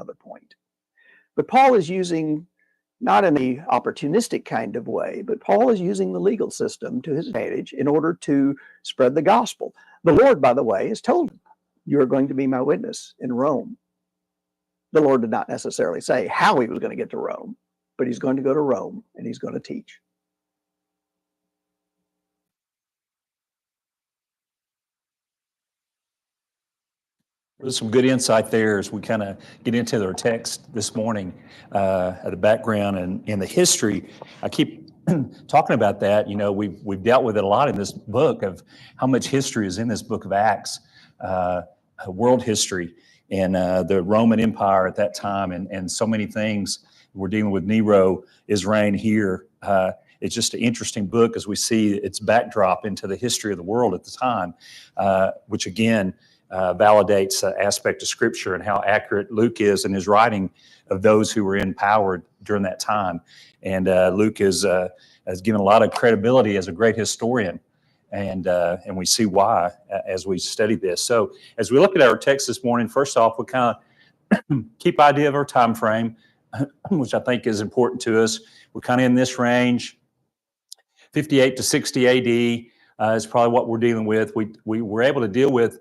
another point. But Paul is using, not in the opportunistic kind of way, but Paul is using the legal system to his advantage in order to spread the gospel. The Lord, by the way, has told him, you are going to be my witness in Rome. The Lord did not necessarily say how he was going to get to Rome, but he's going to go to Rome and he's going to teach. There's some good insight there as we kind of get into our text this morning, the background and the history. I keep talking about that. You know, we've dealt with it a lot in this book of how much history is in this book of Acts, world history, and the Roman Empire at that time, and so many things. We're dealing with Nero, his reign here. It's just an interesting book as we see its backdrop into the history of the world at the time, which again, validates the aspect of Scripture and how accurate Luke is in his writing of those who were in power during that time. And Luke has given a lot of credibility as a great historian, and we see why as we study this. So as we look at our text this morning, first off, we kind of keep idea of our time frame, which I think is important to us. We're kind of in this range, 58 to 60 AD is probably what we're dealing with. We were able to deal with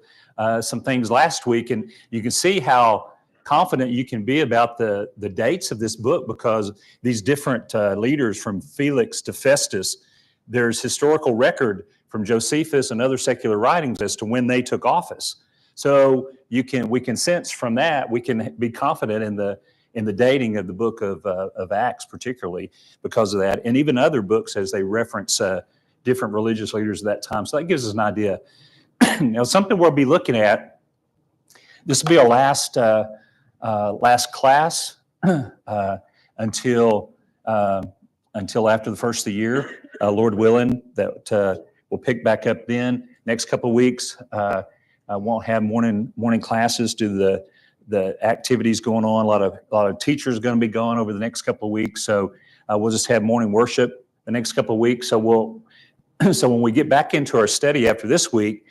some things last week, and you can see how confident you can be about the dates of this book, because these different leaders from Felix to Festus, there's historical record from Josephus and other secular writings as to when they took office. So we can sense from that, we can be confident in the dating of the book of Acts, particularly because of that, and even other books as they reference different religious leaders at that time. So that gives us an idea. Now, something we'll be looking at, this will be our last class until after the first of the year, Lord willing, that we'll pick back up then. Next couple of weeks, I won't have morning classes due to the activities going on. A lot of teachers are going to be gone over the next couple of weeks, so we'll just have morning worship the next couple of weeks. So when we get back into our study after this week,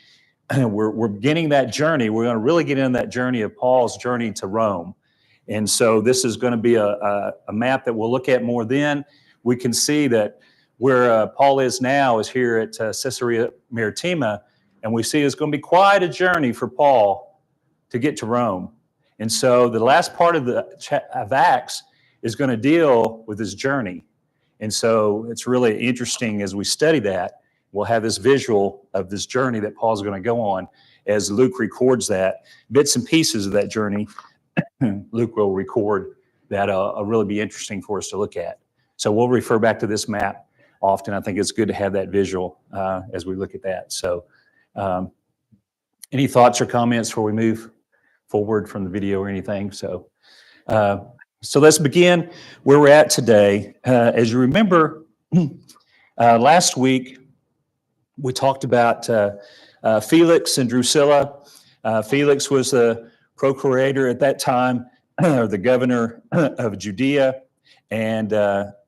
we're beginning that journey. We're going to really get into that journey of Paul's journey to Rome. And so this is going to be a map that we'll look at more then. We can see that where Paul is now is here at Caesarea Maritima, and we see it's going to be quite a journey for Paul to get to Rome. And so the last part of Acts is going to deal with his journey. And so it's really interesting as we study that. We'll have this visual of this journey that Paul's going to go on as Luke records that. Bits and pieces of that journey, Luke will record that will really be interesting for us to look at. So we'll refer back to this map often. I think it's good to have that visual as we look at that. So any thoughts or comments before we move forward from the video or anything? So let's begin where we're at today. As you remember, last week, we talked about Felix and Drusilla. Felix was the procurator at that time, or the governor of Judea. And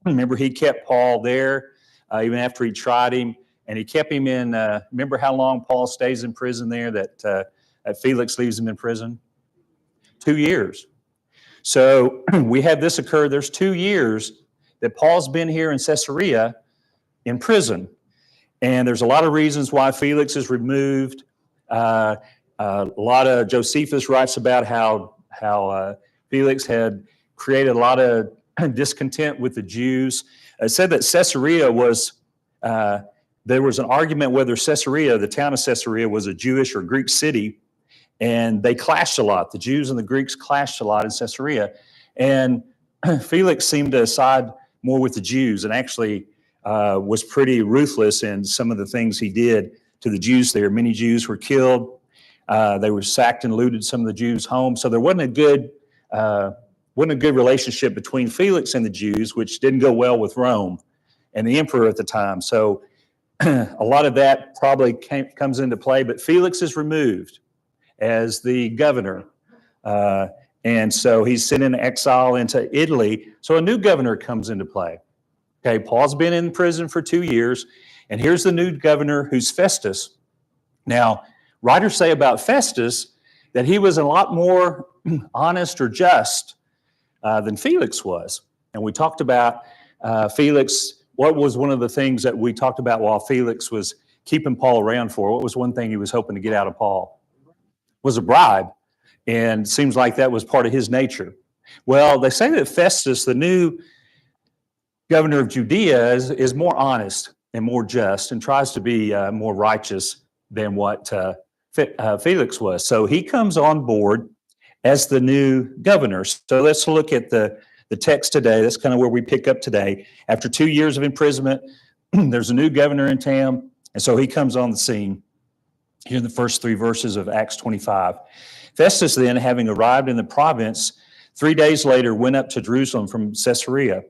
remember, he kept Paul there even after he tried him. And he kept him in, remember how long Paul stays in prison there, that Felix leaves him in prison? 2 years. So we have this occur. There's 2 years that Paul's been here in Caesarea in prison. And there's a lot of reasons why Felix is removed. A lot of Josephus writes about how Felix had created a lot of discontent with the Jews. It said that Caesarea was, there was an argument whether Caesarea, the town of Caesarea, was a Jewish or Greek city, and they clashed a lot. The Jews and the Greeks clashed a lot in Caesarea, and Felix seemed to side more with the Jews, and actually was pretty ruthless in some of the things he did to the Jews there. Many Jews were killed. They were sacked and looted some of the Jews' homes. So there wasn't a good relationship between Felix and the Jews, which didn't go well with Rome and the emperor at the time. So a lot of that probably comes into play. But Felix is removed as the governor. And so he's sent into exile into Italy. So a new governor comes into play. Okay, Paul's been in prison for 2 years, and here's the new governor, who's Festus. Now, writers say about Festus that he was a lot more honest or just than Felix was. And we talked about Felix. What was one of the things that we talked about while Felix was keeping Paul around for? What was one thing he was hoping to get out of Paul? Was a bribe. And it seems like that was part of his nature. Well, they say that Festus, the new governor of Judea, is more honest and more just and tries to be more righteous than what Felix was. So he comes on board as the new governor. So let's look at the text today. That's kind of where we pick up today. After 2 years of imprisonment, there's a new governor in town, and so he comes on the scene here in the first 3 verses of Acts 25. Festus then, having arrived in the province, 3 days later went up to Jerusalem from Caesarea.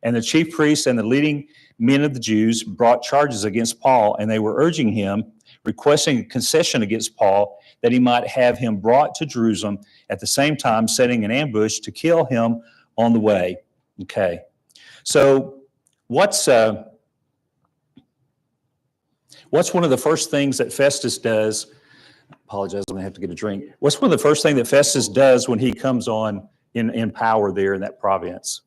And the chief priests and the leading men of the Jews brought charges against Paul, and they were urging him, requesting a concession against Paul, that he might have him brought to Jerusalem, at the same time setting an ambush to kill him on the way. Okay. So what's one of the first things that Festus does? Apologize, I'm going to have to get a drink. What's one of the first things that Festus does when he comes on in power there in that province?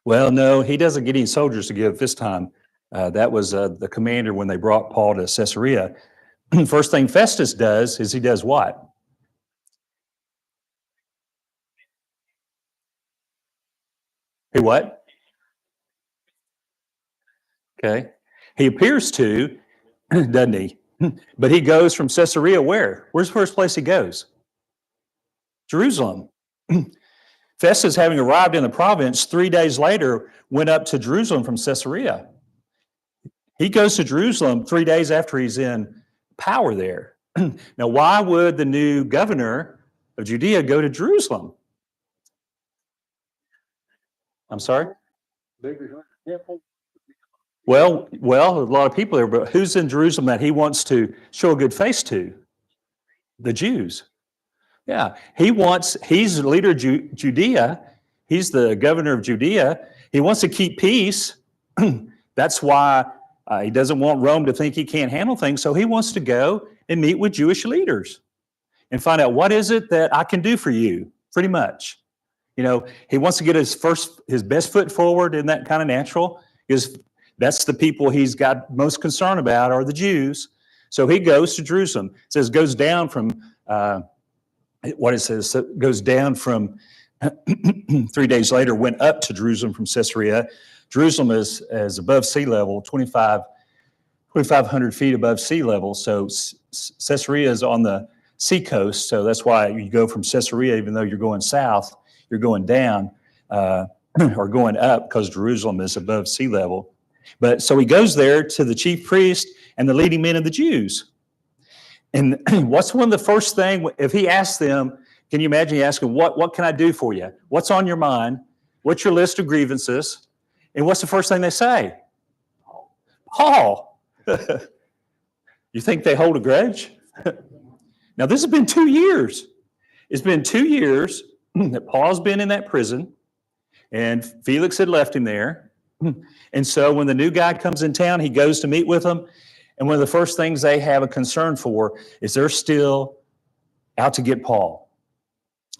Well, no, he doesn't get any soldiers to give this time. That was the commander when they brought Paul to Caesarea. First thing Festus does is he does what? He what? Okay. He appears to, doesn't he? But he goes from Caesarea where? Where's the first place he goes? Jerusalem. Festus, having arrived in the province 3 days later, went up to Jerusalem from Caesarea. He goes to Jerusalem 3 days after he's in power there. Now, why would the new governor of Judea go to Jerusalem? I'm sorry? Well, a lot of people there, but who's in Jerusalem that he wants to show a good face to? The Jews. Yeah, he's the leader of Judea. He's the governor of Judea. He wants to keep peace. That's why he doesn't want Rome to think he can't handle things. So he wants to go and meet with Jewish leaders and find out, what is it that I can do for you, pretty much. You know, he wants to get his best foot forward in that kind of natural, because that's the people he's got most concern about are the Jews. So he goes to Jerusalem. It says goes down from, goes down from 3 days later, went up to Jerusalem from Caesarea. Jerusalem is above sea level, 2,500 feet above sea level. So Caesarea is on the sea coast. So that's why you go from Caesarea, even though you're going south, you're going down or going up, because Jerusalem is above sea level. But so he goes there to the chief priest and the leading men of the Jews. And what's one of the first thing, if he asks them, can you imagine he asking, what can I do for you? What's on your mind? What's your list of grievances? And what's the first thing they say? Paul. You think they hold a grudge? Now, this has been 2 years. It's been 2 years that Paul's been in that prison, and Felix had left him there. And so when the new guy comes in town, he goes to meet with them. And one of the first things they have a concern for is they're still out to get Paul.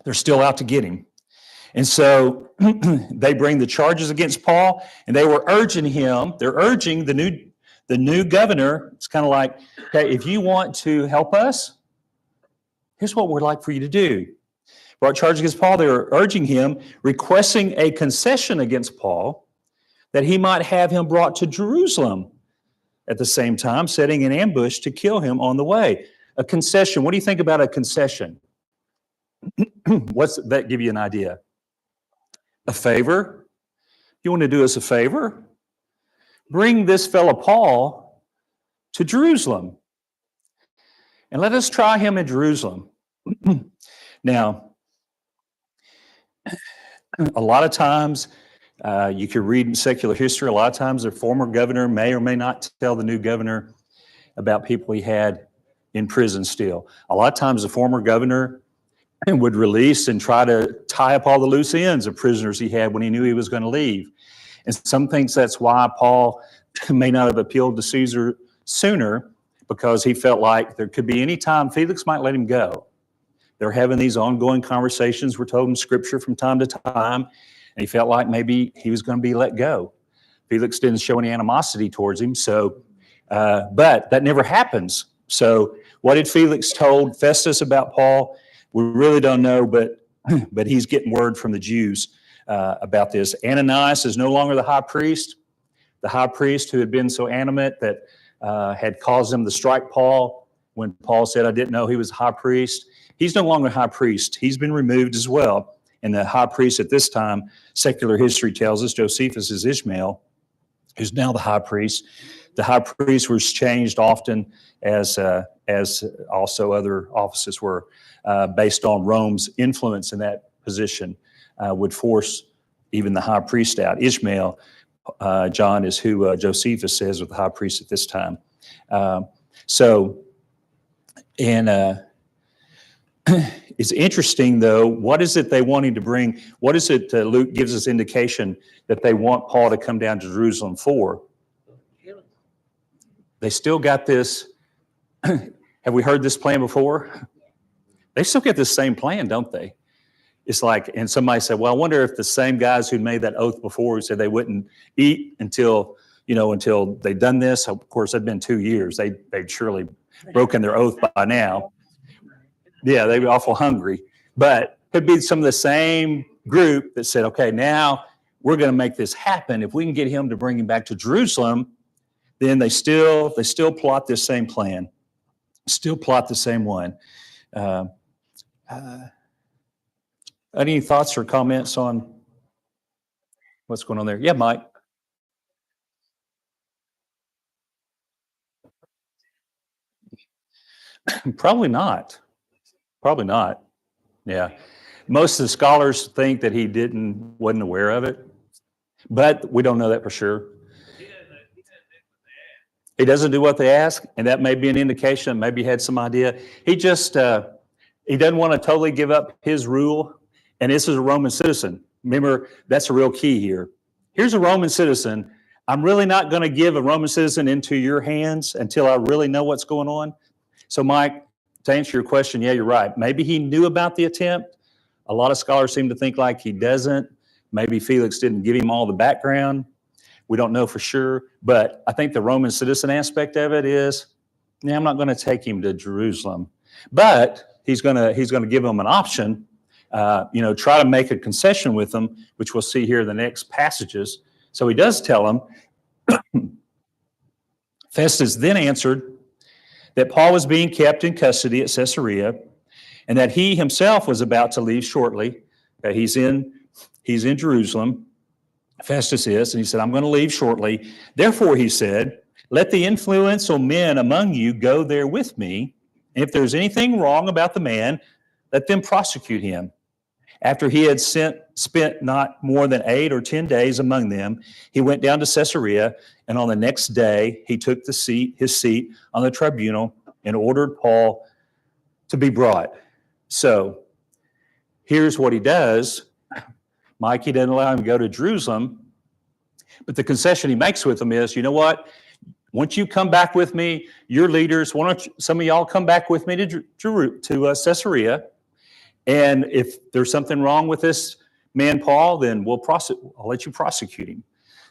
They're still out to get him. And so they bring the charges against Paul, and they were urging him. They're urging the new governor. It's kind of like, okay, if you want to help us, here's what we'd like for you to do. Brought charges against Paul. They were urging him, requesting a concession against Paul, that he might have him brought to Jerusalem, at the same time setting an ambush to kill him on the way. A concession. What do you think about a concession? What's that give you an idea? A favor? You want to do us a favor? Bring this fellow Paul to Jerusalem, and let us try him in Jerusalem. Now, a lot of times, you can read in secular history, a lot of times the former governor may or may not tell the new governor about people he had in prison still. A lot of times the former governor would release and try to tie up all the loose ends of prisoners he had when he knew he was going to leave. And some thinks that's why Paul may not have appealed to Caesar sooner, because he felt like there could be any time Felix might let him go. They're having these ongoing conversations, we're told in Scripture from time to time, and he felt like maybe he was going to be let go. Felix didn't show any animosity towards him, so but that never happens. So what did Felix told Festus about Paul? We really don't know, but he's getting word from the Jews about this. Ananias is no longer the high priest who had been so animate that had caused them to strike Paul when Paul said, I didn't know he was high priest. He's no longer high priest. He's been removed as well. And the high priest at this time, secular history tells us, Josephus is Ishmael, who's now the high priest. The high priest was changed often as also other offices were based on Rome's influence in that position would force even the high priest out. Ishmael, John, is who Josephus says was the high priest at this time. It's interesting, though, what is it they want him to bring? What is it Luke gives us indication that they want Paul to come down to Jerusalem for? They still got this. Have we heard this plan before? They still get this same plan, don't they? It's like, and somebody said, well, I wonder if the same guys who made that oath before, who said they wouldn't eat until they'd done this. Of course, it'd been 2 years. They'd surely broken their oath by now. Yeah, they'd be awful hungry. But it could be some of the same group that said, okay, now we're going to make this happen. If we can get him to bring him back to Jerusalem, then they still plot this same plan, still plot the same one. Any thoughts or comments on what's going on there? Yeah, Mike. Probably not. Yeah. Most of the scholars think that he wasn't aware of it, but we don't know that for sure. He doesn't do what they ask, and that may be an indication. Maybe he had some idea. He just he doesn't want to totally give up his rule. And this is a Roman citizen. Remember, that's a real key here. Here's a Roman citizen. I'm really not going to give a Roman citizen into your hands until I really know what's going on. So, Mike, to answer your question, yeah, you're right. Maybe he knew about the attempt. A lot of scholars seem to think like he doesn't. Maybe Felix didn't give him all the background. We don't know for sure. But I think the Roman citizen aspect of it is, yeah, I'm not going to take him to Jerusalem. But he's going to give him an option. Try to make a concession with them, which we'll see here in the next passages. So he does tell them. Festus then answered that Paul was being kept in custody at Caesarea, and that he himself was about to leave shortly. He's in Jerusalem. Festus is, and he said, I'm going to leave shortly. Therefore, he said, let the influential men among you go there with me. And if there's anything wrong about the man, let them prosecute him. After he had spent not more than 8 or 10 days among them, he went down to Caesarea, and on the next day he took his seat on the tribunal and ordered Paul to be brought. So here's what he does. Mike, he doesn't allow him to go to Jerusalem, but the concession he makes with them is, you know what? Once you come back with me, your leaders, why don't some of y'all come back with me to Caesarea? And if there's something wrong with this man, Paul, then I'll let you prosecute him.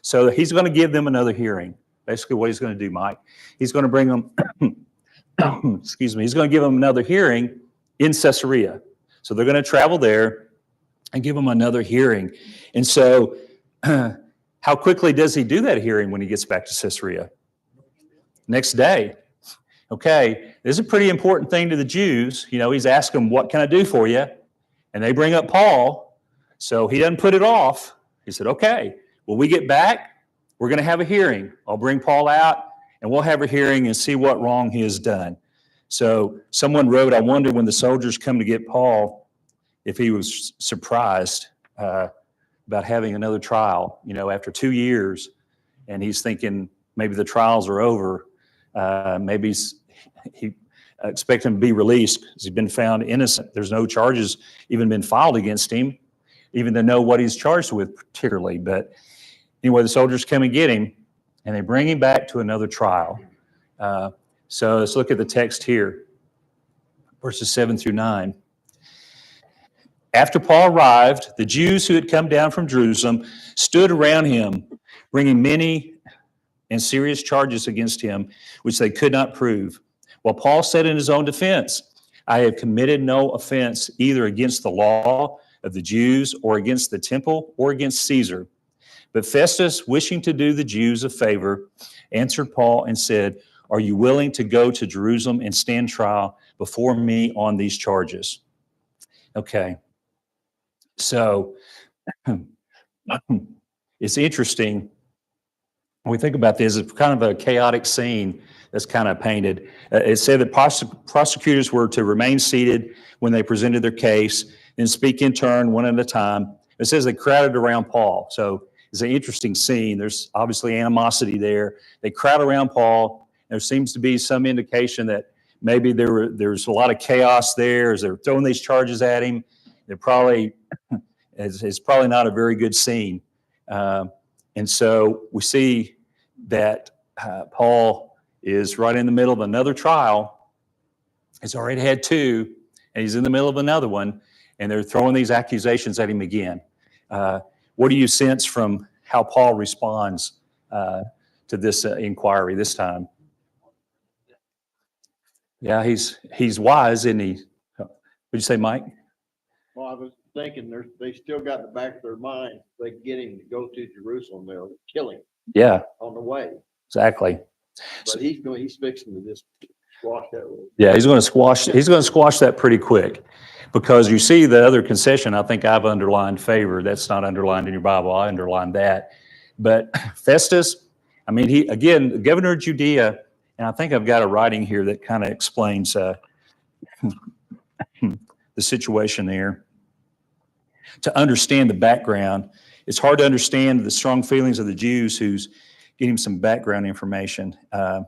So he's going to give them another hearing. Basically what he's going to do, Mike, he's going to bring them, he's going to give them another hearing in Caesarea. So they're going to travel there and give them another hearing. And so how quickly does he do that hearing when he gets back to Caesarea? Next day. Okay, this is a pretty important thing to the Jews. He's asking them, what can I do for you? And they bring up Paul. So he doesn't put it off. He said, okay, when we get back, we're going to have a hearing. I'll bring Paul out and we'll have a hearing and see what wrong he has done. So someone wrote, I wonder when the soldiers come to get Paul, if he was surprised about having another trial, after 2 years, and he's thinking maybe the trials are over. Maybe he expect him to be released because he's been found innocent. There's no charges even been filed against him, even to know what he's charged with particularly. But anyway, the soldiers come and get him, and they bring him back to another trial. So let's look at the text here, verses 7 through 9. After Paul arrived, the Jews who had come down from Jerusalem stood around him, bringing many and serious charges against him, which they could not prove. While Paul said in his own defense, I have committed no offense either against the law of the Jews or against the temple or against Caesar. But Festus, wishing to do the Jews a favor, answered Paul and said, are you willing to go to Jerusalem and stand trial before me on these charges? Okay. So it's interesting when we think about this. It's kind of a chaotic scene that's kind of painted. It said that prosecutors were to remain seated when they presented their case and speak in turn, one at a time. It says they crowded around Paul. So it's an interesting scene. There's obviously animosity there. They crowd around Paul. There seems to be some indication that maybe there's a lot of chaos there as they're throwing these charges at him. They're probably it's probably not a very good scene. And so we see that Paul is right in the middle of another trial. He's already had two, and he's in the middle of another one, and they're throwing these accusations at him again. What do you sense from how Paul responds to this inquiry this time? Yeah, he's wise, isn't he? What'd you say, Mike? Well, I was thinking they still got in the back of their mind, they get him to go to Jerusalem, they'll kill him Yeah, on the way. exactly. But he's fixing to just squash that. Yeah, he's going to squash that pretty quick, because you see the other concession. I think I've underlined favor. That's not underlined in your Bible. I underlined that. But Festus, I mean, the governor of Judea, and I think I've got a writing here that kind of explains the situation there. To understand the background, it's hard to understand the strong feelings of the Jews who's getting some background information. Let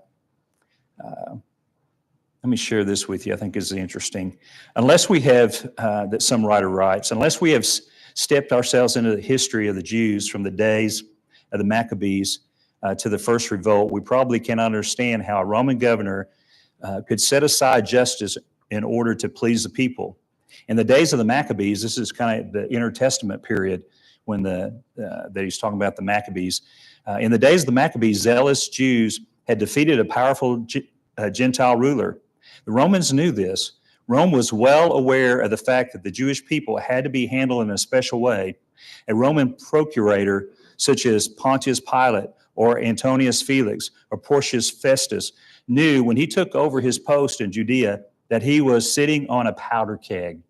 me share this with you. I think is interesting. Unless we have, that some writer writes, unless we have stepped ourselves into the history of the Jews from the days of the Maccabees to the first revolt, we probably cannot understand how a Roman governor could set aside justice in order to please the people. In the days of the Maccabees, this is kind of the intertestament period when that he's talking about the Maccabees. In the days of the Maccabees, zealous Jews had defeated a powerful Gentile ruler. The Romans knew this. Rome was well aware of the fact that the Jewish people had to be handled in a special way. A Roman procurator, such as Pontius Pilate or Antonius Felix or Porcius Festus, knew when he took over his post in Judea that he was sitting on a powder keg.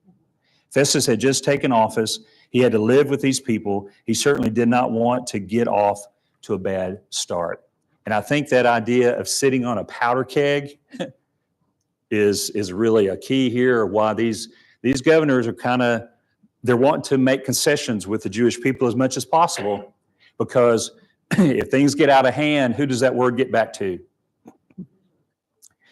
Festus had just taken office. He had to live with these people. He certainly did not want to get off to a bad start. And I think that idea of sitting on a powder keg is really a key here, why these governors are they're wanting to make concessions with the Jewish people as much as possible, because if things get out of hand, who does that word get back to?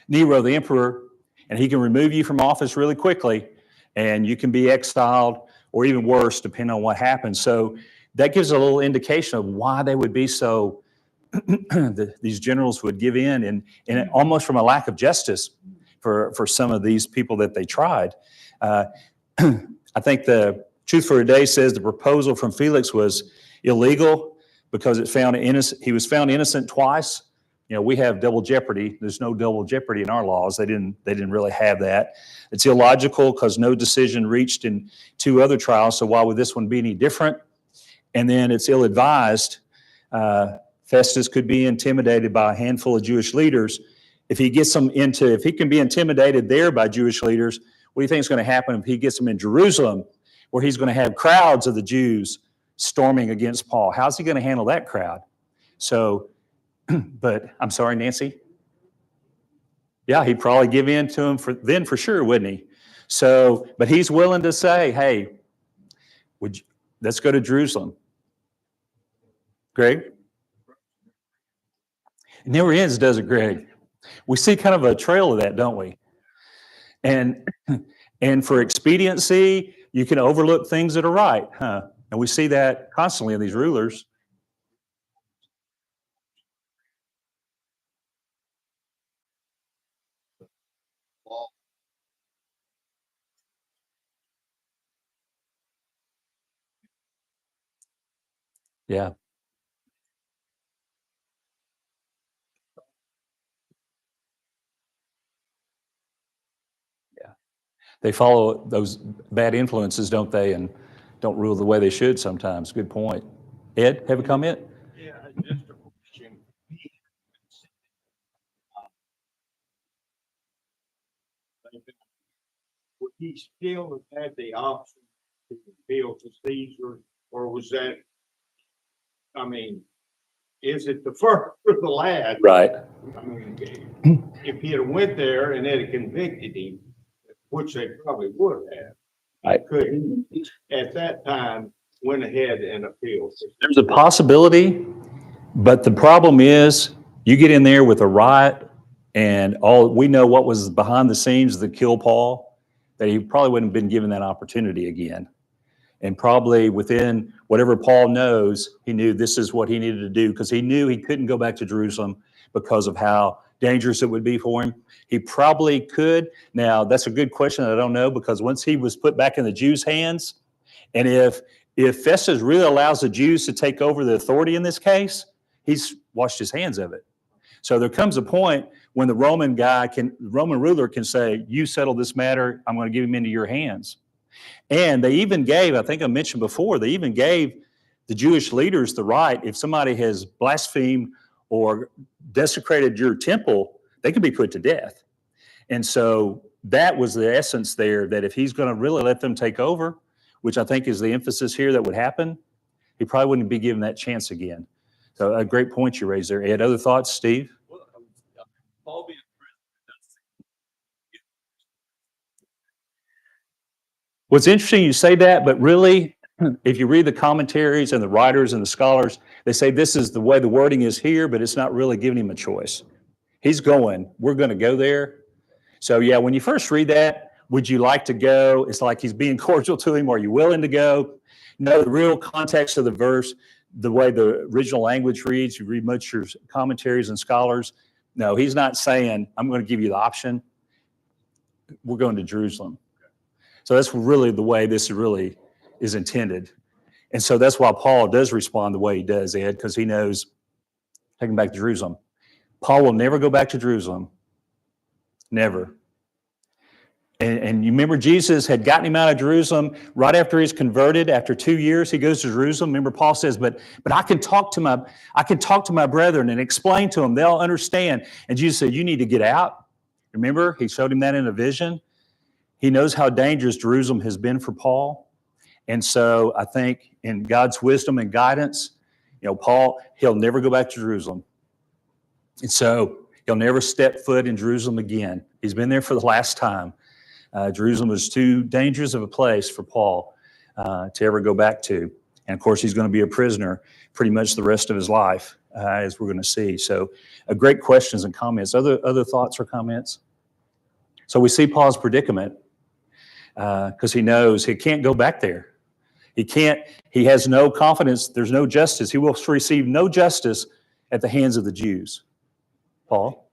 Nero, the emperor, and he can remove you from office really quickly, and you can be exiled, or even worse, depending on what happens. So that gives a little indication of why they would be so, these generals would give in, and almost from a lack of justice for some of these people that they tried. I think the Truth for Today says the proposal from Felix was illegal because he was found innocent twice. You know, we have double jeopardy. There's no double jeopardy in our laws. They didn't really have that. It's illogical because no decision reached in two other trials. So why would this one be any different? And then it's ill-advised. Festus could be intimidated by a handful of Jewish leaders. If he can be intimidated there by Jewish leaders, what do you think is going to happen if he gets them in Jerusalem, where he's going to have crowds of the Jews storming against Paul? How's he going to handle that crowd? So, but I'm sorry, Nancy? Yeah, he'd probably give in to him for sure, wouldn't he? So, but he's willing to say, hey, let's go to Jerusalem. Greg? It never ends, does it, Greg? We see kind of a trail of that, don't we? And for expediency, you can overlook things that are right, huh? And we see that constantly in these rulers. Yeah. Yeah. They follow those bad influences, don't they? And don't rule the way they should sometimes. Good point. Ed, have a comment? Yeah, just a question. Would he still have had the option to appeal to Caesar, or was that, I mean, is it the first or the last? Right. I mean, if he had went there and they'd have convicted him, which they probably would have, Right. could he, at that time, went ahead and appealed? There's a possibility, but the problem is you get in there with a riot and all we know what was behind the scenes that killed Paul, that he probably wouldn't have been given that opportunity again. And probably within whatever Paul knows, he knew this is what he needed to do because he knew he couldn't go back to Jerusalem because of how dangerous it would be for him. He probably could. Now, that's a good question. I don't know because once he was put back in the Jews' hands, and if Festus really allows the Jews to take over the authority in this case, he's washed his hands of it. So there comes a point when the Roman ruler can say, you settle this matter, I'm going to give him into your hands. And they even gave, I think I mentioned before, they even gave the Jewish leaders the right, if somebody has blasphemed or desecrated your temple, they can be put to death. And so that was the essence there, that if he's going to really let them take over, which I think is the emphasis here that would happen, he probably wouldn't be given that chance again. So a great point you raised there. Ed, other thoughts, Steve? Paul being What's interesting, you say that, but really, if you read the commentaries and the writers and the scholars, they say this is the way the wording is here, but it's not really giving him a choice. He's going, we're going to go there. So yeah, when you first read that, would you like to go? It's like he's being cordial to him. Are you willing to go? No, the real context of the verse, the way the original language reads, you read much of your commentaries and scholars. No, he's not saying, I'm going to give you the option. We're going to Jerusalem. So that's really the way this really is intended. And so that's why Paul does respond the way he does, Ed, because he knows, take him back to Jerusalem. Paul will never go back to Jerusalem. Never. And you remember Jesus had gotten him out of Jerusalem right after he's converted. After 2 years, he goes to Jerusalem. Remember, Paul says, but I can talk to my brethren and explain to them. They'll understand. And Jesus said, you need to get out. Remember, he showed him that in a vision. He knows how dangerous Jerusalem has been for Paul. And so I think in God's wisdom and guidance, Paul, he'll never go back to Jerusalem. And so he'll never step foot in Jerusalem again. He's been there for the last time. Jerusalem was too dangerous of a place for Paul to ever go back to. And of course, he's going to be a prisoner pretty much the rest of his life, as we're going to see. So great questions and comments. Other thoughts or comments? So we see Paul's predicament because he knows he can't go back there. He has no confidence. There's no justice. He will receive no justice at the hands of the Jews. Paul?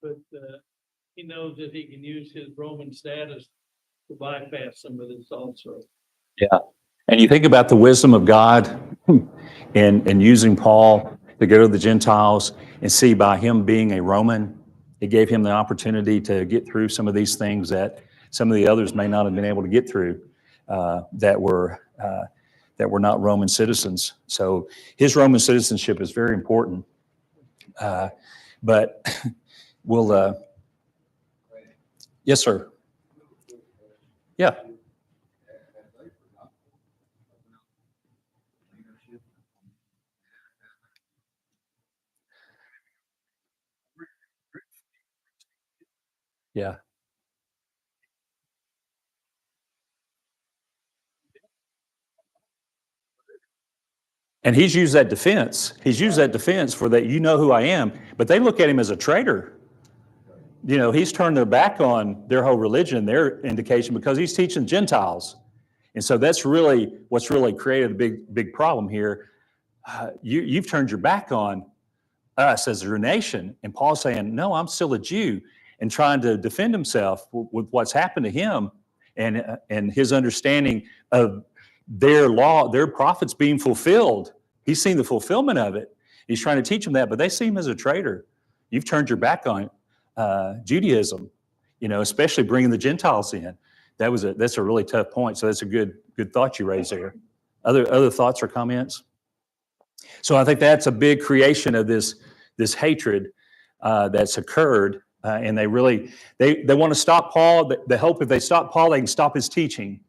but he knows that he can use his Roman status to bypass some of this also. Yeah. And you think about the wisdom of God in using Paul to go to the Gentiles and see by him being a Roman, it gave him the opportunity to get through some of these things that some of the others may not have been able to get through that were not Roman citizens. So his Roman citizenship is very important. But we'll, yes, sir. Yeah. Yeah. And he's used that defense. He's used that defense for that, you know who I am, but they look at him as a traitor. He's turned their back on their whole religion, their indication, because he's teaching Gentiles. And so that's really what's really created a big problem here. You've turned your back on us as a nation. And Paul's saying, no, I'm still a Jew, and trying to defend himself with what's happened to him and his understanding of their law, their prophets being fulfilled. He's seen the fulfillment of it. He's trying to teach them that, but they see him as a traitor. You've turned your back on Judaism, especially bringing the Gentiles in. That's a really tough point. So that's a good thought you raised there. Other thoughts or comments? So I think that's a big creation of this hatred that's occurred, and they want to stop Paul. They hope if they stop Paul, they can stop his teaching,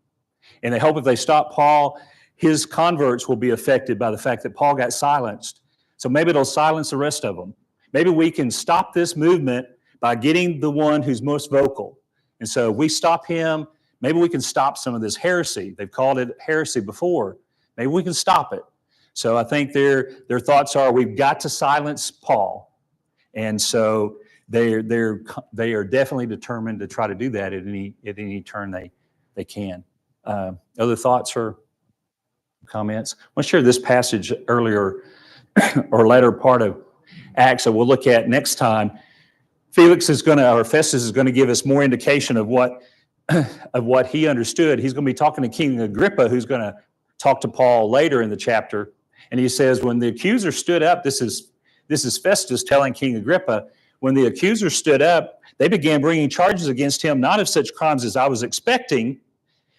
and they hope if they stop Paul, his converts will be affected by the fact that Paul got silenced. So maybe it'll silence the rest of them. Maybe we can stop this movement by getting the one who's most vocal. And so if we stop him, maybe we can stop some of this heresy. They've called it heresy before. Maybe we can stop it. So I think their thoughts are, we've got to silence Paul. And so they are definitely determined to try to do that at any turn they can. Other thoughts or comments? I want to share this passage earlier or later part of Acts that we'll look at next time. Festus is going to give us more indication of what he understood. He's going to be talking to King Agrippa, who's going to talk to Paul later in the chapter. And he says, when the accuser stood up, this is Festus telling King Agrippa, when the accuser stood up, they began bringing charges against him, not of such crimes as I was expecting,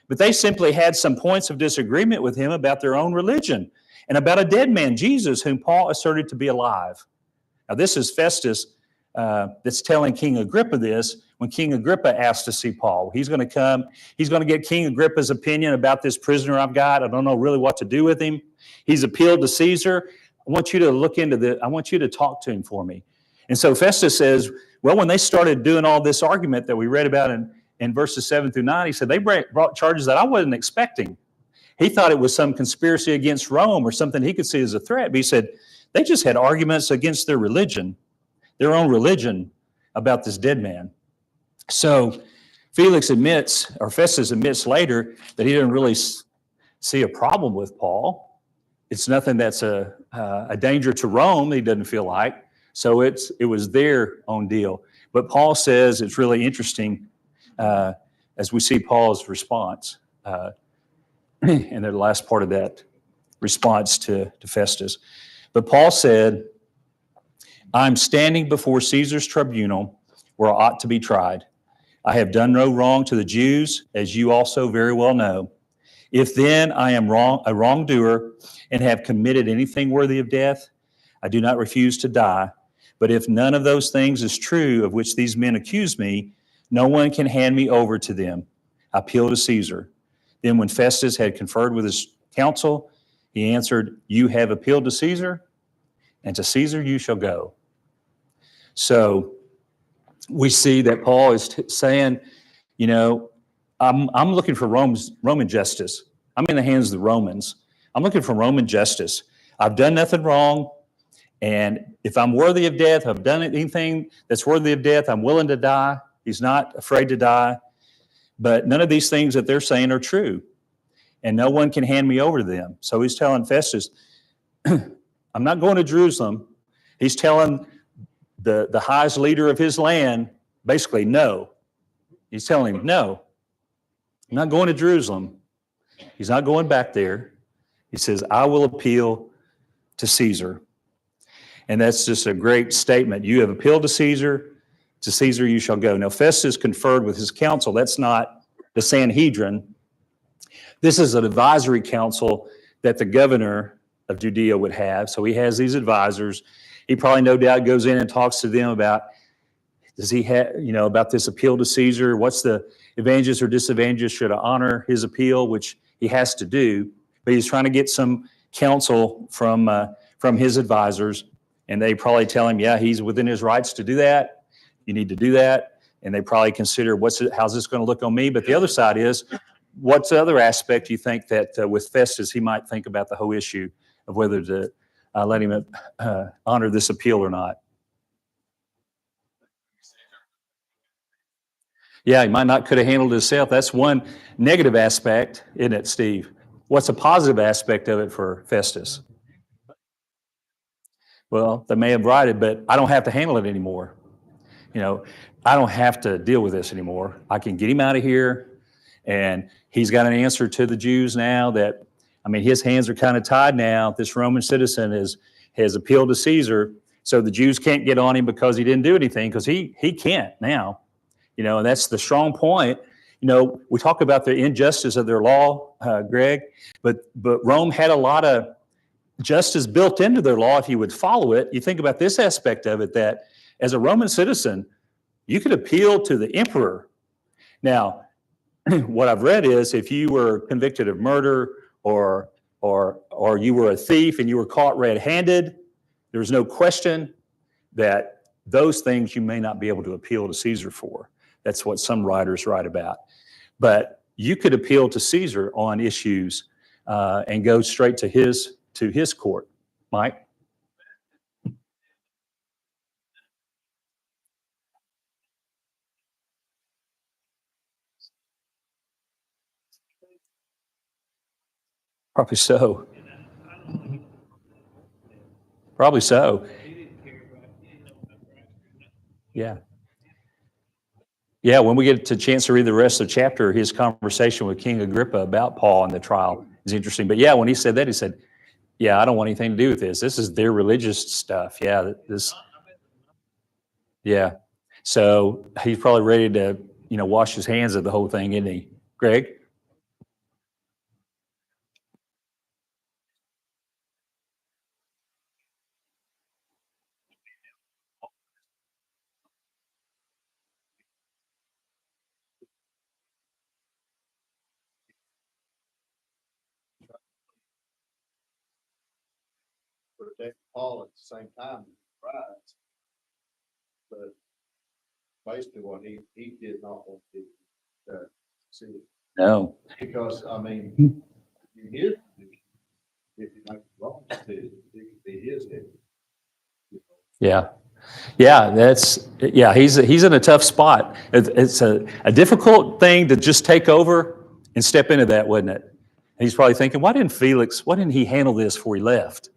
but they simply had some points of disagreement with him about their own religion and about a dead man, Jesus, whom Paul asserted to be alive. Now, this is Festus that's telling King Agrippa this when King Agrippa asked to see Paul. He's going to come. He's going to get King Agrippa's opinion about this prisoner I've got. I don't know really what to do with him. He's appealed to Caesar. I want you to look into this. I want you to talk to him for me. And so Festus says, well, when they started doing all this argument that we read about in verses 7 through 9, he said they brought charges that I wasn't expecting. He thought it was some conspiracy against Rome or something he could see as a threat. But he said they just had arguments against their religion, their own religion, about this dead man. So Festus admits later that he didn't really see a problem with Paul. It's nothing that's a danger to Rome, he doesn't feel like. So it was their own deal. But Paul says it's really interesting as we see Paul's response. And the last part of that response to Festus. But Paul said, I'm standing before Caesar's tribunal where I ought to be tried. I have done no wrong to the Jews, as you also very well know. If then I am a wrongdoer and have committed anything worthy of death, I do not refuse to die. But if none of those things is true of which these men accuse me, no one can hand me over to them. I appeal to Caesar. Then when Festus had conferred with his council, he answered, you have appealed to Caesar, and to Caesar you shall go. So we see that Paul is saying, I'm looking for Roman justice. I'm in the hands of the Romans. I'm looking for Roman justice. I've done nothing wrong. And if I'm worthy of death, I've done anything that's worthy of death, I'm willing to die. He's not afraid to die. But none of these things that they're saying are true. And no one can hand me over to them. So he's telling Festus, I'm not going to Jerusalem. He's telling the highest leader of his land, basically, no. He's telling him, no, I'm not going to Jerusalem. He's not going back there. He says, I will appeal to Caesar. And that's just a great statement. You have appealed to Caesar you shall go. Now, Festus conferred with his council. That's not the Sanhedrin. This is an advisory council that the governor of Judea would have. So he has these advisors. He probably no doubt goes in and talks to them about, does he have, about this appeal to Caesar? What's the advantages or disadvantages? Should I honor his appeal, which he has to do? But he's trying to get some counsel from his advisors. And they probably tell him, yeah, he's within his rights to do that. You need to do that. And they probably consider, how's this going to look on me? But the other side is, what's the other aspect you think that with Festus, he might think about the whole issue of whether to let him honor this appeal or not? Yeah, he might not could have handled it himself. That's one negative aspect, isn't it, Steve? What's a positive aspect of it for Festus? Well, they may have righted, but I don't have to handle it anymore. You know, I don't have to deal with this anymore. I can get him out of here. And he's got an answer to the Jews now that, I mean, his hands are kind of tied now. This Roman citizen has appealed to Caesar. So the Jews can't get on him because he didn't do anything, because he can't now. You know, and that's the strong point. You know, we talk about the injustice of their law, Greg, but Rome had a lot of justice built into their law if you would follow it. You think about this aspect of it, that as a Roman citizen, you could appeal to the emperor. Now, what I've read is if you were convicted of murder or you were a thief and you were caught red-handed, there's no question that those things you may not be able to appeal to Caesar for. That's what some writers write about. But you could appeal to Caesar on issues and go straight to his court. Mike? Probably so. Probably so. Yeah. Yeah, when we get a chance to read the rest of the chapter, his conversation with King Agrippa about Paul and the trial is interesting. But yeah, when he said that, he said, yeah, I don't want anything to do with this. This is their religious stuff. Yeah, yeah. So he's probably ready to, wash his hands of the whole thing, isn't he? Greg? Protect Paul at the same time, right? But basically what he did not want to see, No. because I mean, you hear, if you make wrong, it is it. Yeah. Yeah, he's in a tough spot. It's a difficult thing to just take over and step into that, wasn't it? And he's probably thinking, why didn't he handle this before he left?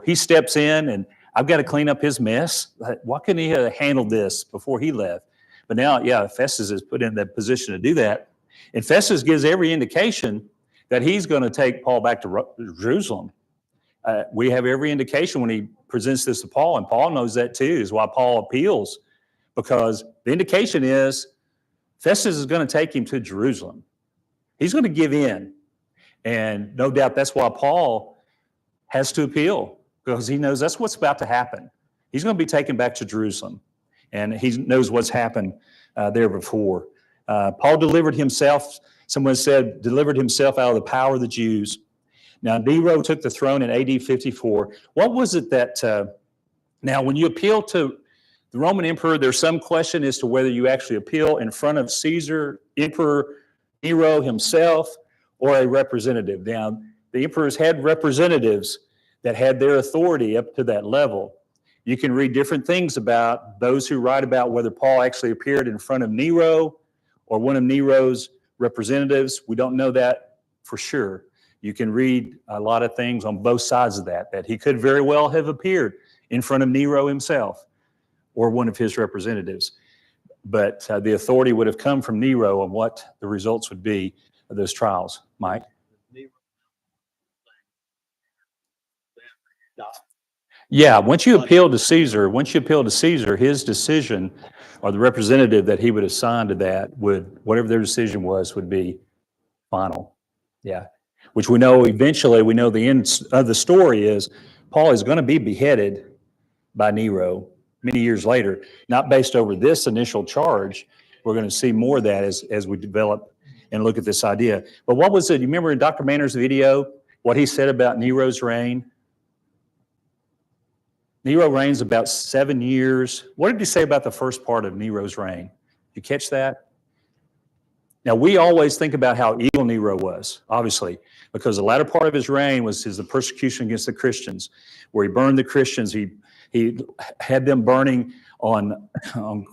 He steps in and I've got to clean up his mess. Why couldn't he have handled this before he left? But now, yeah, Festus is put in that position to do that. And Festus gives every indication that he's going to take Paul back to Jerusalem. We have every indication when he presents this to Paul, and Paul knows that too, is why Paul appeals, because the indication is Festus is going to take him to Jerusalem. He's going to give in. And no doubt that's why Paul has to appeal, because he knows that's what's about to happen. He's going to be taken back to Jerusalem, and he knows what's happened there before. Paul delivered himself, someone said, delivered himself out of the power of the Jews. Now, Nero took the throne in AD 54. What was it that, now when you appeal to the Roman emperor, there's some question as to whether you actually appeal in front of Caesar, Emperor Nero himself, or a representative. Now, the emperors had representatives that had their authority up to that level. You can read different things about those who write about whether Paul actually appeared in front of Nero or one of Nero's representatives. We don't know that for sure. You can read a lot of things on both sides of that he could very well have appeared in front of Nero himself or one of his representatives. But the authority would have come from Nero on what the results would be of those trials. Mike? Yeah, once you appeal to Caesar, his decision or the representative that he would assign to that whatever their decision was, would be final. Yeah. Which we know eventually, the end of the story is Paul is going to be beheaded by Nero many years later, not based over this initial charge. We're going to see more of that as we develop and look at this idea. But what was it? You remember in Dr. Manner's video, what he said about Nero's reign? Nero reigns about 7 years. What did he say about the first part of Nero's reign? Did you catch that? Now, we always think about how evil Nero was, obviously, because the latter part of his reign was the persecution against the Christians, where he burned the Christians. He had them burning on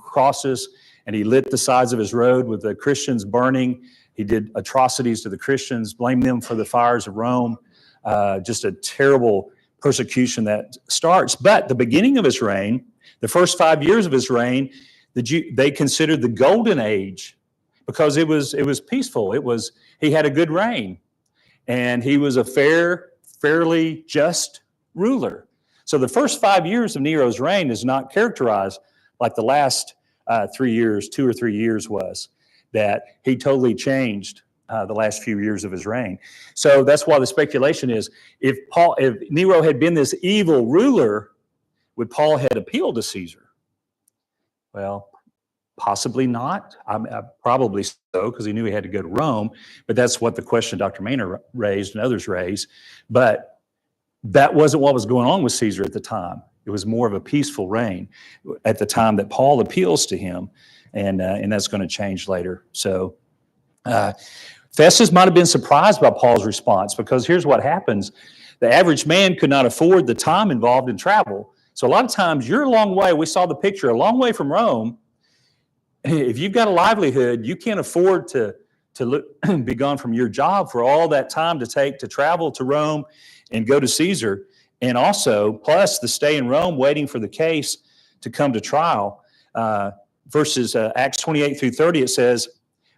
crosses, and he lit the sides of his road with the Christians burning. He did atrocities to the Christians, blamed them for the fires of Rome. Just a terrible persecution that starts. But the beginning of his reign, the first 5 years of his reign, they considered the golden age because it was peaceful. He had a good reign, and he was a fairly just ruler. So the first 5 years of Nero's reign is not characterized like the last 3 years, 2 or 3 years was, that he totally changed the last few years of his reign. So that's why the speculation is, if Nero had been this evil ruler, would Paul had appealed to Caesar? Well, possibly not. Probably so, because he knew he had to go to Rome. But that's what the question Dr. Maynard raised and others raised. But that wasn't what was going on with Caesar at the time. It was more of a peaceful reign at the time that Paul appeals to him, and that's going to change later. So Festus might have been surprised by Paul's response, because here's what happens. The average man could not afford the time involved in travel. So a lot of times you're a long way. We saw the picture, a long way from Rome. If you've got a livelihood, you can't afford to be gone from your job for all that time to take to travel to Rome and go to Caesar. And also, plus the stay in Rome waiting for the case to come to trial. Verses Acts 28 through 30, it says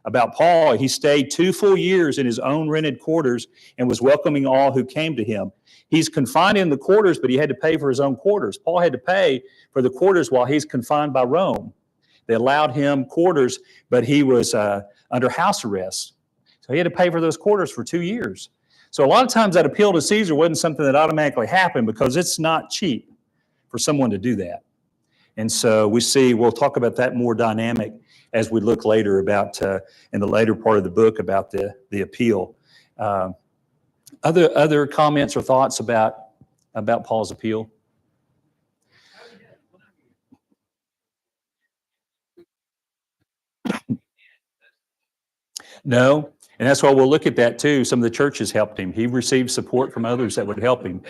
about Paul, he stayed 2 full years in his own rented quarters and was welcoming all who came to him. He's confined in the quarters, but he had to pay for his own quarters. Paul had to pay for the quarters while he's confined by Rome. They allowed him quarters, but he was under house arrest. So he had to pay for those quarters for 2 years. So a lot of times that appeal to Caesar wasn't something that automatically happened, because it's not cheap for someone to do that. And so we'll talk about that more dynamic as we look later about, in the later part of the book, about the appeal. Other comments or thoughts about Paul's appeal? No, and that's why we'll look at that too. Some of the churches helped him. He received support from others that would help him,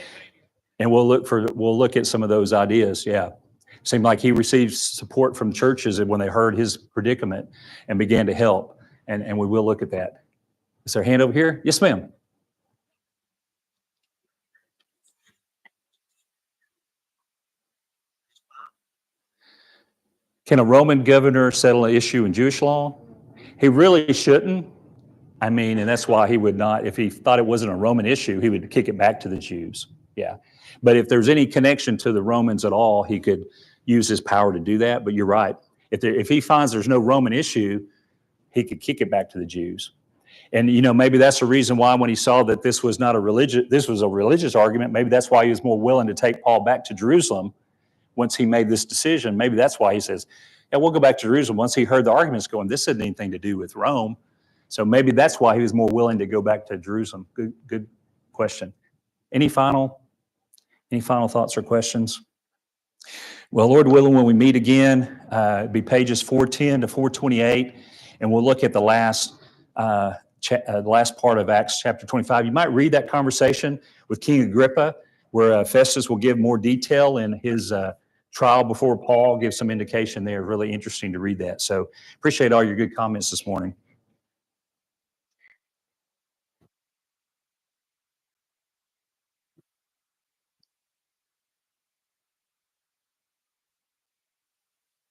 and we'll look at some of those ideas. Yeah, seemed like he received support from churches when they heard his predicament and began to help, and we will look at that. Is there a hand over here? Yes, ma'am. Can a Roman governor settle an issue in Jewish law? He really shouldn't. I mean, and that's why he would not, if he thought it wasn't a Roman issue, he would kick it back to the Jews. Yeah. But if there's any connection to the Romans at all, he could use his power to do that. But you're right. If he finds there's no Roman issue, he could kick it back to the Jews. And, maybe that's the reason why, when he saw that this was a religious argument, maybe that's why he was more willing to take Paul back to Jerusalem once he made this decision. Maybe that's why he says, yeah, we'll go back to Jerusalem. Once he heard the arguments going, this isn't anything to do with Rome. So maybe that's why he was more willing to go back to Jerusalem. Good question. Any final thoughts or questions? Well, Lord willing, when we meet again, it'll be pages 410 to 428, and we'll look at the last part of Acts chapter 25. You might read that conversation with King Agrippa, where Festus will give more detail in his trial before Paul, give some indication there. Really interesting to read that. So appreciate all your good comments this morning.